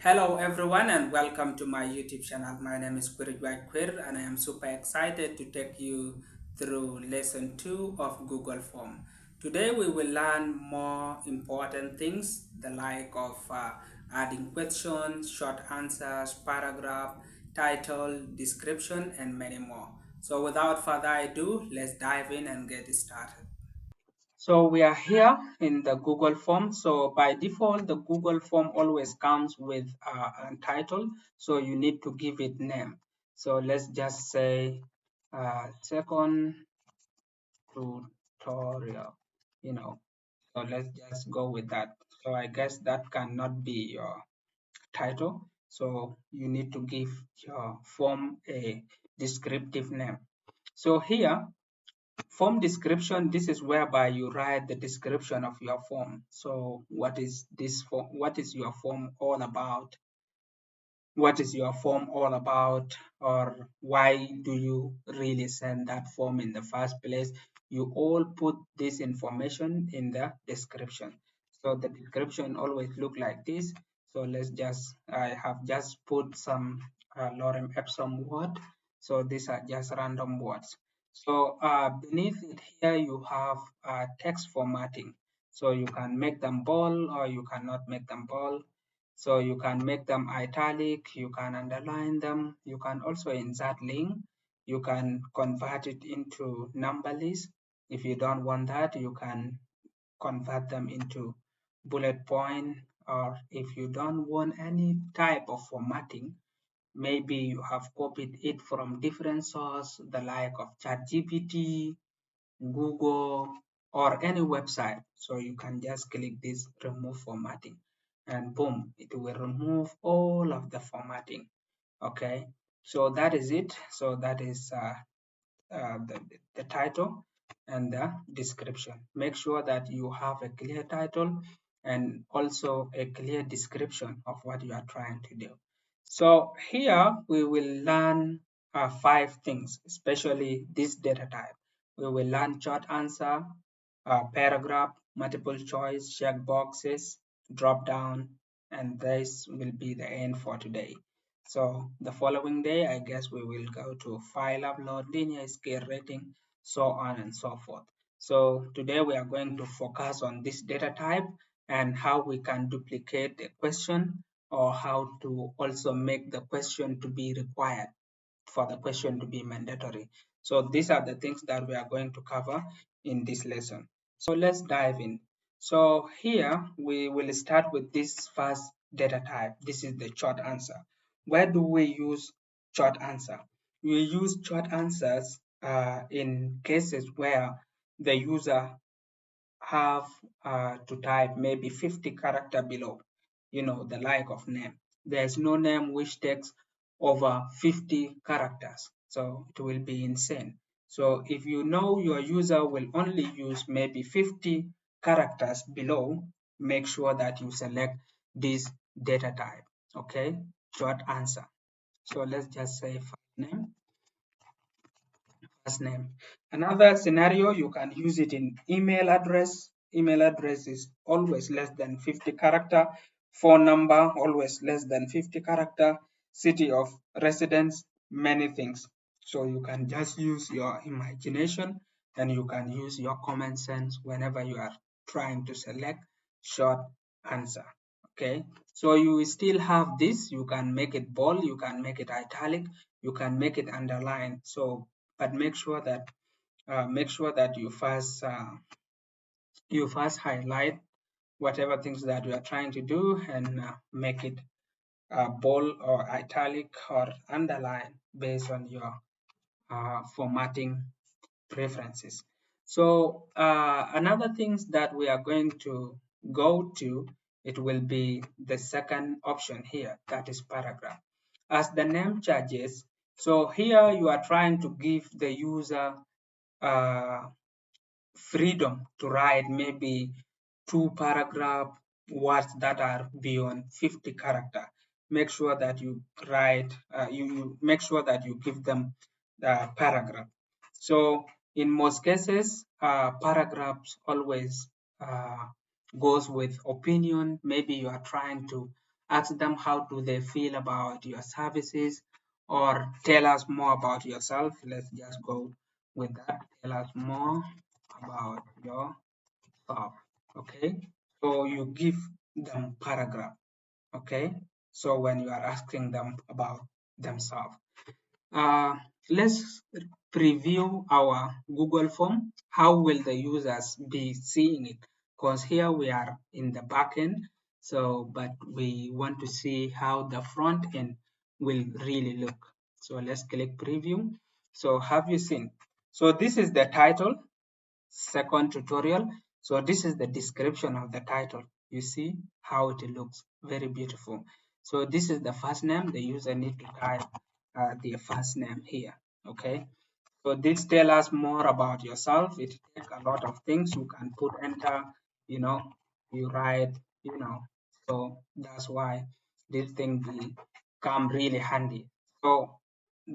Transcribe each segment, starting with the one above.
Hello everyone and welcome to my YouTube channel. My name is Queer and I am super excited to take you through lesson 2 of Google Form. Today we will learn more important things the like of adding questions, short answers, paragraph, title, description and many more. So without further ado, let's dive in and get started. So we are here in the Google form. So by default, the Google form always comes with a title. So you need to give it name. So let's just say second tutorial, you know. So let's just go with that. So I guess that cannot be your title. So you need to give your form a descriptive name. So here form description, this is whereby you write the description of your form. So what is this form? What is your form all about? What is your form all about? Or why do you really send that form in the first place? You all put this information in the description. So the description always look like this. So let's just, I have just put some lorem ipsum word. So these are just random words. So beneath it here, you have text formatting. So you can make them bold or you cannot make them bold. So you can make them italic, you can underline them, you can also insert link, you can convert it into number list. If you don't want that, you can convert them into bullet point, or if you don't want any type of formatting, maybe you have copied it from different source, the like of ChatGPT, Google, or any website. So you can just click this remove formatting and boom, it will remove all of the formatting. Okay, so that is it. So that is the title and the description. Make sure that you have a clear title and also a clear description of what you are trying to do. So here we will learn 5 things, especially this data type. We will learn short answer, paragraph, multiple choice, checkboxes, drop down, and this will be the end for today. So the following day, I guess we will go to file upload, linear scale rating, so on and so forth. So today we are going to focus on this data type and how we can duplicate a question or how to also make the question to be required for the question to be mandatory. So these are the things that we are going to cover in this lesson. So let's dive in. So here we will start with this first data type. This is the short answer. Where do we use short answer? We use short answers in cases where the user have to type maybe 50 character below, the like of name. There's no name which takes over 50 characters, so it will be insane. So if you know your user will only use maybe 50 characters below, make sure that you select this data type. Okay, short answer. So let's just say first name, first name. Another scenario, you can use it in email address. Email address is always less than 50 character. Phone number, always less than 50 character. City of residence, many things. So you can just use your imagination and you can use your common sense whenever you are trying to select short answer. Okay, so you still have this. You can make it bold, you can make it italic, you can make it underline. So but make sure that you first highlight whatever things that you are trying to do and make it bold or italic or underline based on your formatting preferences. So another things that we are going to go to, it will be the second option here, that is paragraph. As the name charges, so here you are trying to give the user uh, freedom to write maybe 2 paragraph words that are beyond 50 character. Make sure that you write, you make sure that you give them the paragraph. So in most cases, paragraphs always goes with opinion. Maybe you are trying to ask them how do they feel about your services, or tell us more about yourself. Let's just go with that. Tell us more about yourself. Okay, so you give them paragraph. Okay, so when you are asking them about themselves, uh, let's preview our Google form. How will the users be seeing it? Because here we are in the backend, so but we want to see how the front end will really look. So let's click preview. So have you seen? So this is the title, second tutorial. So this is the description of the title. You see how it looks, very beautiful. So this is the first name. The user need to type the first name here. Okay, so this tell us more about yourself. It takes a lot of things. You can put enter, you know, you write, you know. So that's why this thing will come really handy. So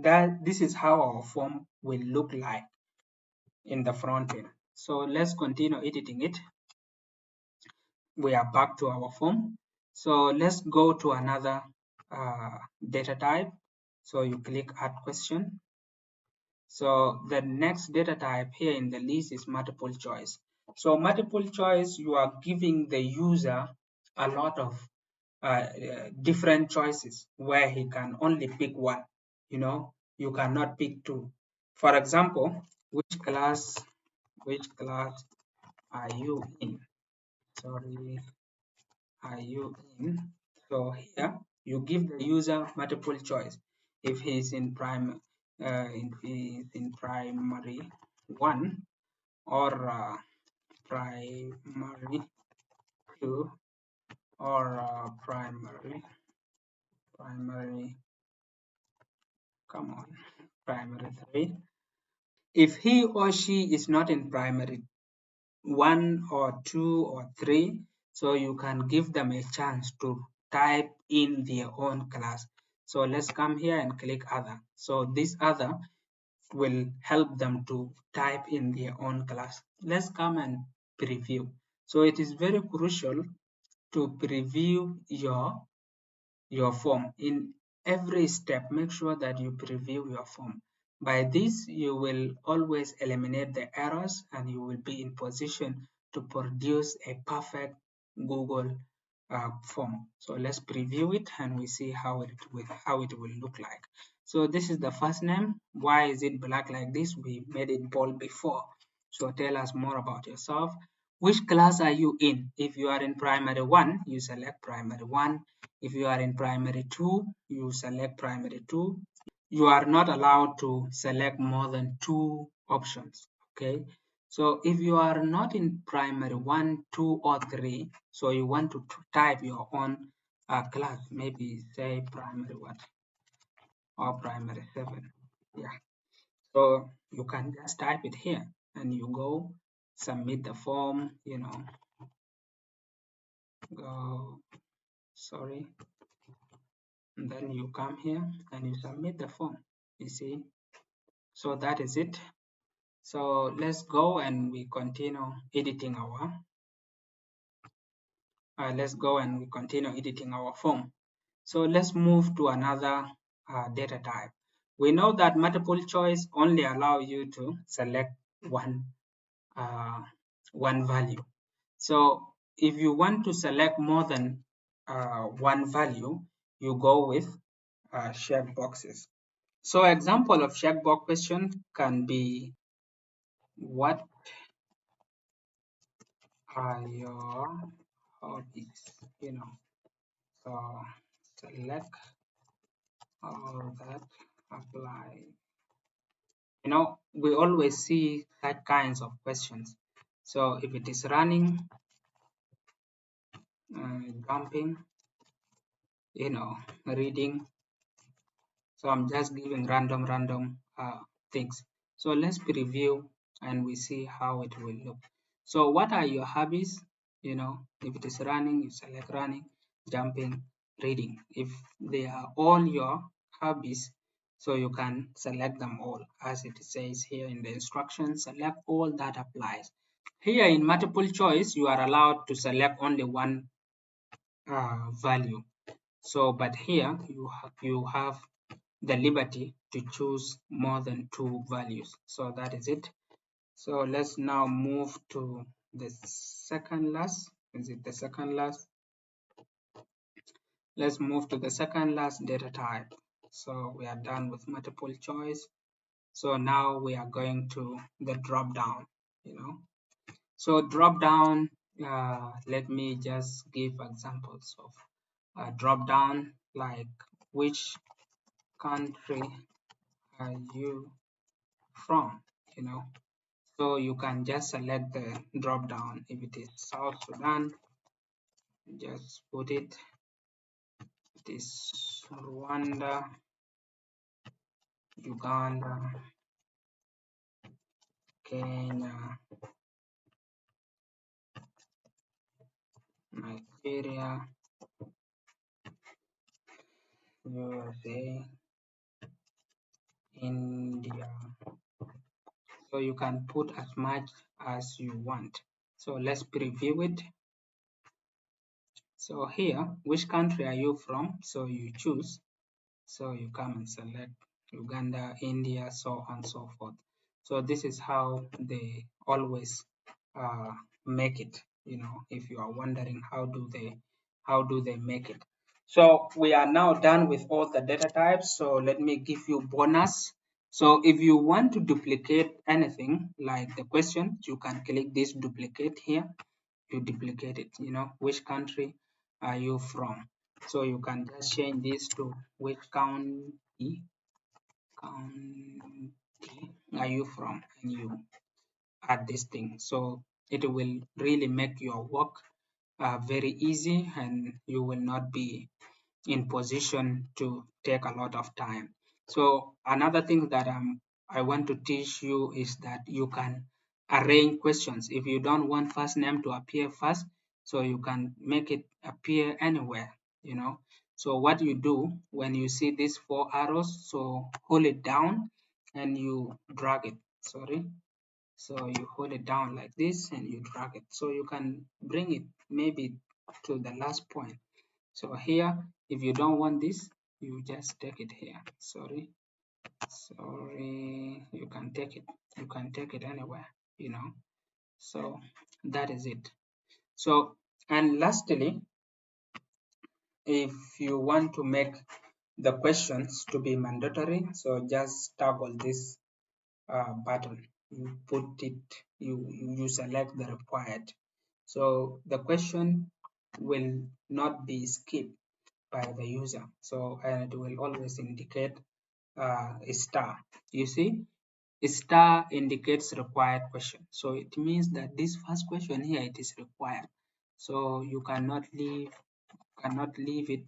that this is how our form will look like in the front end. So let's continue editing it. We are back to our form. So let's go to another data type. So you click add question. So the next data type here in the list is multiple choice. So multiple choice, you are giving the user a lot of different choices where he can only pick one. You know, you cannot pick two. For example, which class are you in? Sorry, are you in? So here you give the user multiple choice. If he's in primary one, or primary two, or primary, come on, primary three. If he or she is not in primary one or two or three, so you can give them a chance to type in their own class. So let's come here and click other. So this other will help them to type in their own class. Let's come and preview. So it is very crucial to preview your form. In every step, make sure that you preview your form. By this, you will always eliminate the errors and you will be in position to produce a perfect Google form. So let's preview it and we see how it will look like. So this is the first name. Why is it black like this? We made it bold before. So tell us more about yourself. Which class are you in? If you are in primary one, you select primary one. If you are in primary two, you select primary two. You are not allowed to select more than two options. Okay. So if you are not in primary one, two, or three, so you want to type your own class, maybe say primary what, or primary seven. Yeah. So you can just type it here and you go submit the form, go, sorry. And then you come here and you submit the form, you see. So that is it. So let's go and we continue editing our form. So let's move to another data type. We know that multiple choice only allow you to select uh, one value. So if you want to select more than one value, you go with checkboxes. So example of checkbox question can be, what are your hobbies? So select all that apply. We always see that kinds of questions. So if it is running, jumping, reading. So I'm just giving random things. So let's preview and we see how it will look. So what are your hobbies? If it is running, you select running, jumping, reading. If they are all your hobbies, so you can select them all. As it says here in the instructions, select all that applies. Here in multiple choice, you are allowed to select only one value. So, but here you have the liberty to choose more than 2 values. So that is it. So let's now move to the second last. Is it the second last? Let's move to the second last data type. So we are done with multiple choice. So now we are going to the drop down, So drop down, let me just give examples of drop down, like which country are you from, So you can just select the drop down. If it is South Sudan, just put it. It is Rwanda, Uganda, Kenya, Nigeria, USA, India. So you can put as much as you want. So let's preview it. So here, which country are you from? So you choose. So you come and select Uganda, India, so on and so forth. So this is how they always make it. If you are wondering how do they make it. So we are now done with all the data types. So let me give you bonus. So if you want to duplicate anything like the question, you can click this duplicate here. You duplicate it. Which country are you from? So you can just change this to which county are you from, and you add this thing. So it will really make your work very easy, and you will not be in position to take a lot of time. So another thing that I want to teach you is that you can arrange questions. If you don't want first name to appear first, so you can make it appear anywhere, So what you do when you see these 4 arrows, so hold it down and you drag it, So you hold it down like this and you drag it. So you can bring it maybe to the last point. So here, if you don't want this, you just take it here. Sorry, you can take it anywhere, So that is it. So, and lastly, if you want to make the questions to be mandatory, so just toggle this button. You put it, you select the required. So the question will not be skipped by the user. So, and it will always indicate a star. You see, a star indicates required question. So it means that this first question here, it is required. So you cannot leave it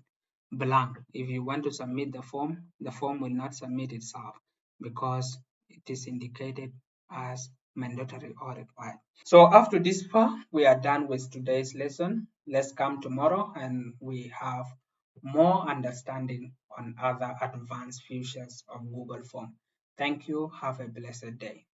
blank. If you want to submit the form will not submit itself because it is indicated as mandatory or required. So after this far, we are done with today's lesson. Let's come tomorrow and we have more understanding on other advanced features of Google Form. Thank you. Have a blessed day.